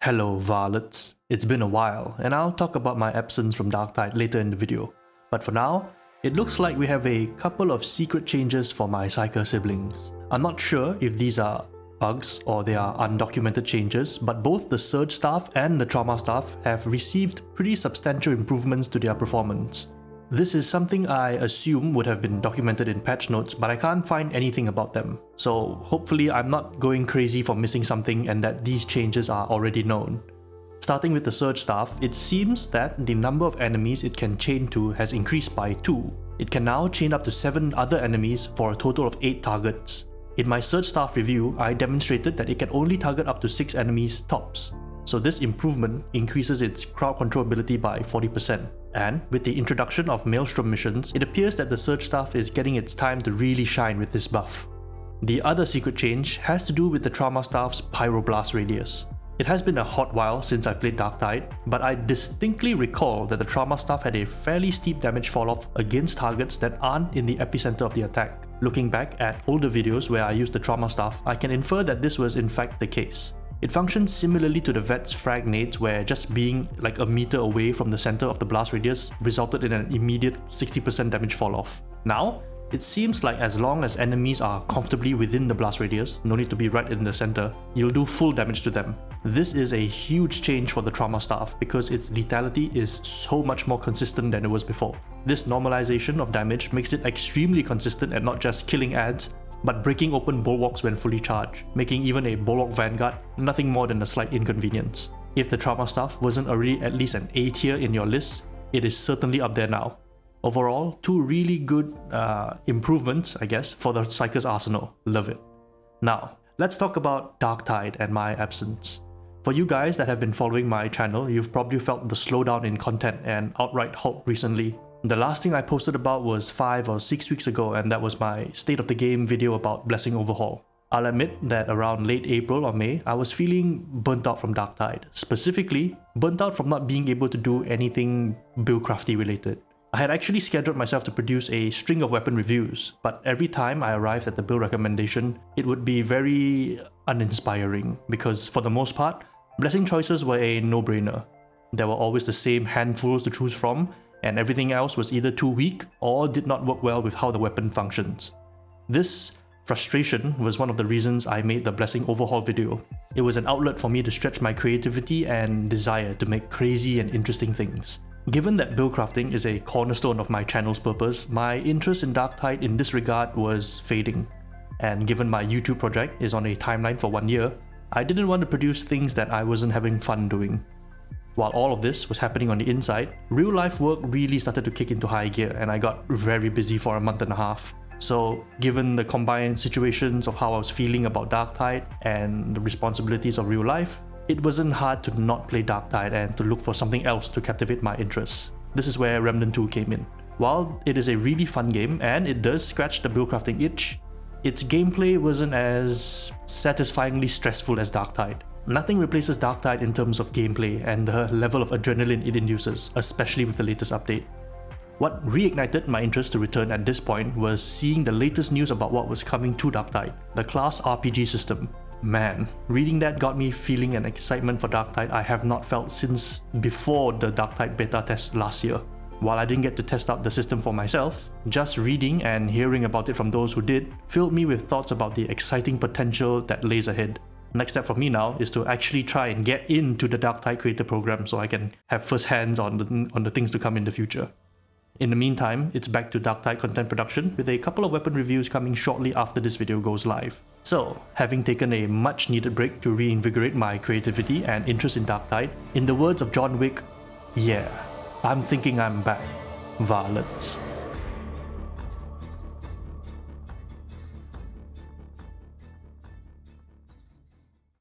Hello Varlets, it's been a while and I'll talk about my absence from Darktide later in the video. But for now, it looks like we have a couple of secret changes for my Psyker siblings. I'm not sure if these are bugs or they are undocumented changes, but both the Surge staff and the Trauma staff have received pretty substantial improvements to their performance. This is something I assume would have been documented in patch notes, but I can't find anything about them. So hopefully I'm not going crazy for missing something and that these changes are already known. Starting with the Surge staff, it seems that the number of enemies it can chain to has increased by 2. It can now chain up to 7 other enemies for a total of 8 targets. In my Surge staff review, I demonstrated that it can only target up to 6 enemies tops. So this improvement increases its crowd control ability by 40%. And with the introduction of Maelstrom missions, it appears that the Surge staff is getting its time to really shine with this buff. The other secret change has to do with the Trauma staff's Pyroblast radius. It has been a hot while since I've played Darktide, but I distinctly recall that the Trauma staff had a fairly steep damage falloff against targets that aren't in the epicenter of the attack. Looking back at older videos where I used the Trauma staff, I can infer that this was in fact the case. It functions similarly to the Vet's frag nades, where just being like a meter away from the center of the blast radius resulted in an immediate 60% damage falloff. Now, it seems like as long as enemies are comfortably within the blast radius, no need to be right in the center, you'll do full damage to them. This is a huge change for the Trauma staff because its lethality is so much more consistent than it was before. This normalization of damage makes it extremely consistent at not just killing adds, but breaking open bulwarks when fully charged, making even a bulwark vanguard nothing more than a slight inconvenience. If the Trauma staff wasn't already at least an A tier in your list, it is certainly up there now. Overall, 2 really good improvements, I guess, for the Psyker's arsenal. Love it. Now, let's talk about Darktide and my absence. For you guys that have been following my channel, you've probably felt the slowdown in content and outright halt recently. The last thing I posted about was 5 or 6 weeks ago, and that was my state of the game video about Blessing Overhaul. I'll admit that around late April or May, I was feeling burnt out from Darktide. Specifically, burnt out from not being able to do anything buildcrafty related. I had actually scheduled myself to produce a string of weapon reviews, but every time I arrived at the build recommendation, it would be very uninspiring because for the most part, blessing choices were a no-brainer. There were always the same handfuls to choose from, and everything else was either too weak or did not work well with how the weapon functions. This frustration was one of the reasons I made the Blessing Overhaul video. It was an outlet for me to stretch my creativity and desire to make crazy and interesting things. Given that buildcrafting is a cornerstone of my channel's purpose, my interest in Darktide in this regard was fading. And given my YouTube project is on a timeline for 1 year, I didn't want to produce things that I wasn't having fun doing. While all of this was happening on the inside, real life work really started to kick into high gear and I got very busy for a month and a half. So given the combined situations of how I was feeling about Darktide and the responsibilities of real life, it wasn't hard to not play Darktide and to look for something else to captivate my interest. This is where Remnant 2 came in. While it is a really fun game and it does scratch the buildcrafting itch, its gameplay wasn't as satisfyingly stressful as Darktide. Nothing replaces Darktide in terms of gameplay and the level of adrenaline it induces, especially with the latest update. What reignited my interest to return at this point was seeing the latest news about what was coming to Darktide, the class RPG system. Man, reading that got me feeling an excitement for Darktide I have not felt since before the Darktide beta test last year. While I didn't get to test out the system for myself, just reading and hearing about it from those who did filled me with thoughts about the exciting potential that lays ahead. Next step for me now is to actually try and get into the Darktide creator program so I can have first hands on the things to come in the future. In the meantime, it's back to Darktide content production with a couple of weapon reviews coming shortly after this video goes live. So, having taken a much needed break to reinvigorate my creativity and interest in Darktide, in the words of John Wick, yeah, I'm thinking I'm back. Varlets.